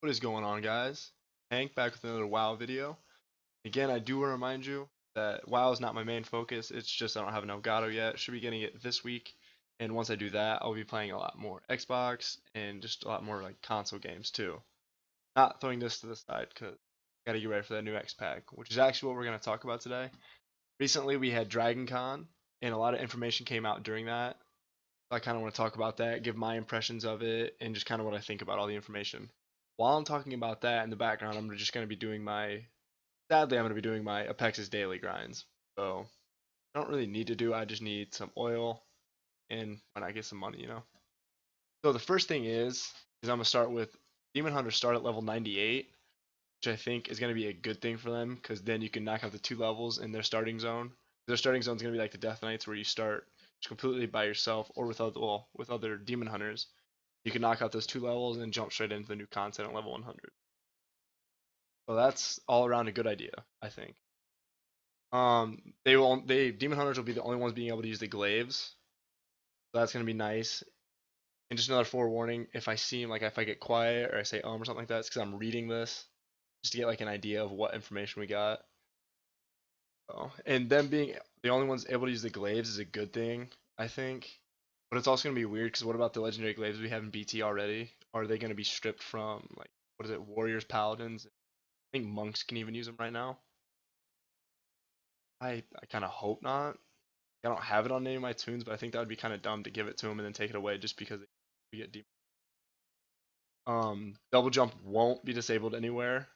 What is going on, guys? Hank back with another WoW video. Again, I do want to remind you that WoW is not my main focus. It's just I don't have an Elgato yet. Should be getting it this week. And once I do that, I'll be playing a lot more Xbox and just a lot more like console games too. Not throwing this to the side because I gotta get ready for that new X pack, which is actually what we're gonna talk about today. Recently, we had Dragoncon, and a lot of information came out during that. I kind of want to talk about that, give my impressions of it, and just kind of what I think about all the information. While I'm talking about that in the background, I'm just going to be doing sadly, I'm going to be doing my Apex's daily grinds. So I don't really need to do, I just need some oil and when I get some money. So the first thing is I'm going to start with Demon Hunters start at level 98, which I think is going to be a good thing for them because then you can knock out the two levels in their starting zone. Their starting zone is going to be like the Death Knights where you start just completely by yourself or with other Demon Hunters. You can knock out those two levels and jump straight into the new content at level 100. So that's all around a good idea, I think. They Demon Hunters will be the only ones being able to use the glaives. So that's gonna be nice. And just another forewarning, if I seem like if I get quiet or I say or something like that, it's because I'm reading this just to get like an idea of what information we got. And them being the only ones able to use the glaives is a good thing, I think. But it's also gonna be weird because what about the legendary glaives we have in BT already? Are they gonna be stripped from like what is it, warriors, paladins? I think monks can even use them right now. I kind of hope not. I don't have it on any of my tunes, but I think that would be kind of dumb to give it to them and then take it away just because we get deep. Double jump won't be disabled anywhere,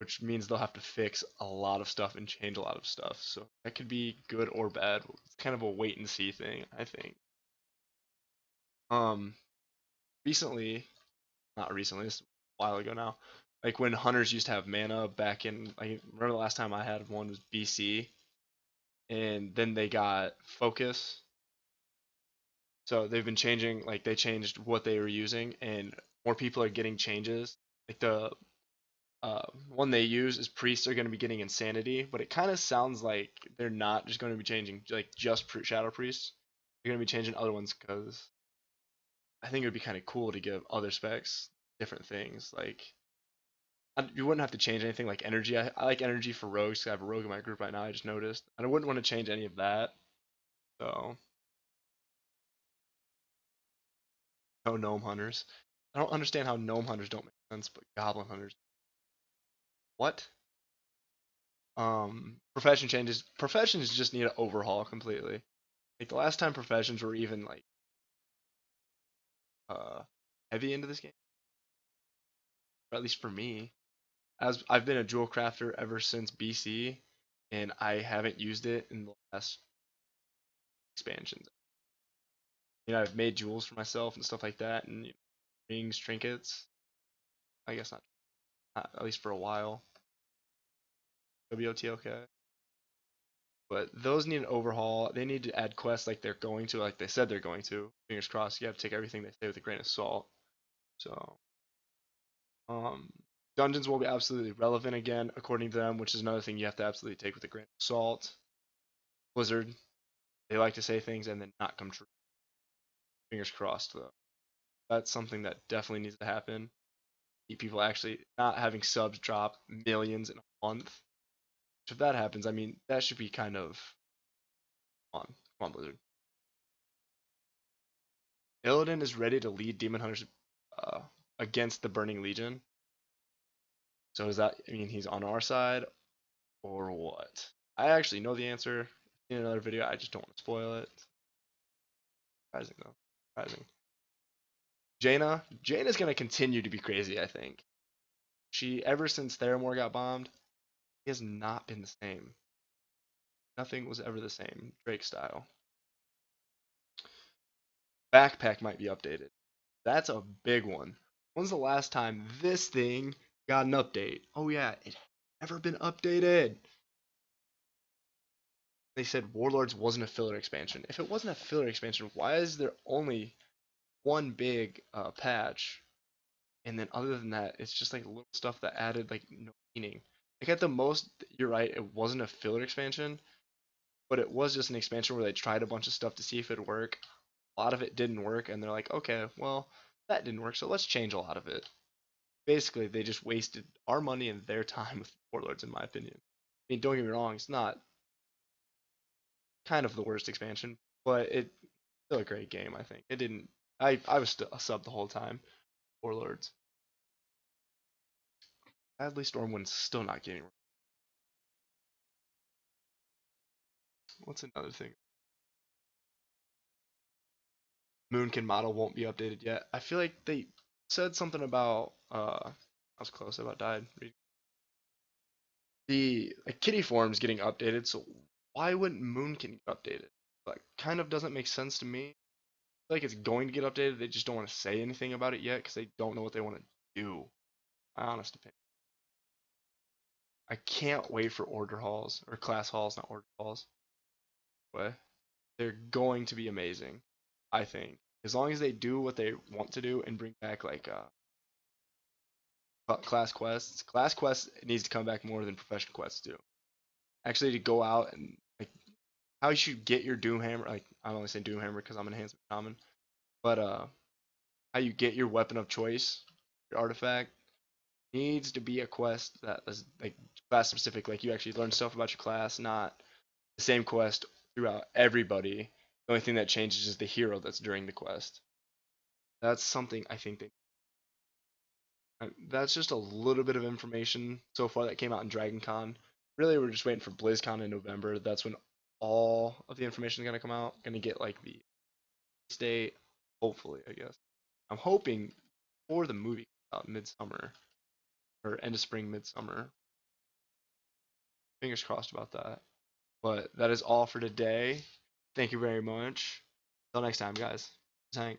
which means they'll have to fix a lot of stuff and change a lot of stuff. So that could be good or bad. It's kind of a wait and see thing, I think. Um, recently, not recently, this is a while ago now. Like when hunters used to have mana back in, I remember the last time I had one was BC, and then they got focus. So they've been changing, like they changed what they were using, and more people are getting changes. Like the one they use is priests are going to be getting insanity, but it kind of sounds like they're not just going to be changing like just shadow priests. They're going to be changing other ones because I think it would be kind of cool to give other specs different things. Like you wouldn't have to change anything like energy. I like energy for rogues 'cause I have a rogue in my group right now. I just noticed, and I wouldn't want to change any of that. So no gnome hunters. I don't understand how gnome hunters don't make sense, but goblin hunters. What? Profession changes. Professions just need an overhaul completely. Like the last time professions were even like uh heavy into this game, or at least for me, as I've been a jewel crafter ever since BC, and I haven't used it in the last expansions. I've made jewels for myself and stuff like that, and rings, trinkets. I guess not at least for a while. WOTLK. But those need an overhaul. They need to add quests like they're going to, like they said they're going to. Fingers crossed. You have to take everything they say with a grain of salt. So, um, dungeons will be absolutely relevant again, according to them, which is another thing you have to absolutely take with a grain of salt. Blizzard, they like to say things and then not come true. Fingers crossed, though. That's something that definitely needs to happen. Keep people actually not having subs drop millions in a month. Which if that happens, I mean, that should be kind of come on, Blizzard. Illidan is ready to lead Demon Hunters uh, against the Burning Legion. So does that mean he's on our side or what? I actually know the answer in another video. I just don't want to spoil it. Surprising though. Surprising. Jaina's gonna continue to be crazy. I think she ever since Theramore got bombed, he has not been the same. Nothing was ever the same. Drake style. Backpack might be updated. That's a big one. When's the last time this thing got an update? Oh yeah, it never been updated. They said Warlords wasn't a filler expansion. If it wasn't a filler expansion, why is there only one big patch? And then other than that, it's just like little stuff that added like no meaning. Like at the most, you're right, it wasn't a filler expansion, but it was just an expansion where they tried a bunch of stuff to see if it'd work. A lot of it didn't work, and they're like, okay, well, that didn't work, so let's change a lot of it. basically they just wasted our money and their time with Warlords, in my opinion. I mean, don't get me wrong, it's not kind of the worst expansion, but it's still a great game. I think it didn't. I was still a sub the whole time. Warlords. Sadly, Stormwind's still not getting. What's another thing? Moonkin model won't be updated yet. I feel like they said something about I was close, I about died. The like, kitty form is getting updated, so why wouldn't Moonkin get updated? Like kind of doesn't make sense to me. I feel like it's going to get updated, they just don't want to say anything about it yet because they don't know what they want to do. My honest opinion. I can't wait for order halls or class halls, not order halls. But they're going to be amazing, I think. As long as they do what they want to do and bring back like class quests. Class quests needs to come back more than profession quests do. Actually, to go out and like how you should get your Doomhammer. Like I'm only saying Doomhammer because I'm enhancement common, but how you get your weapon of choice, your artifact, needs to be a quest that is like class specific. Like you actually learn stuff about your class, not the same quest throughout everybody. The only thing that changes is the hero that's during the quest. That's something I think that's just a little bit of information so far that came out in Dragoncon. Really, we're just waiting for BlizzCon in November. That's when all of the information is gonna come out. Gonna get like the date, hopefully, I guess. I'm hoping for the movie out midsummer or end of spring, midsummer. Fingers crossed about that. But that is all for today. Thank you very much. Until next time, guys. This is Hank.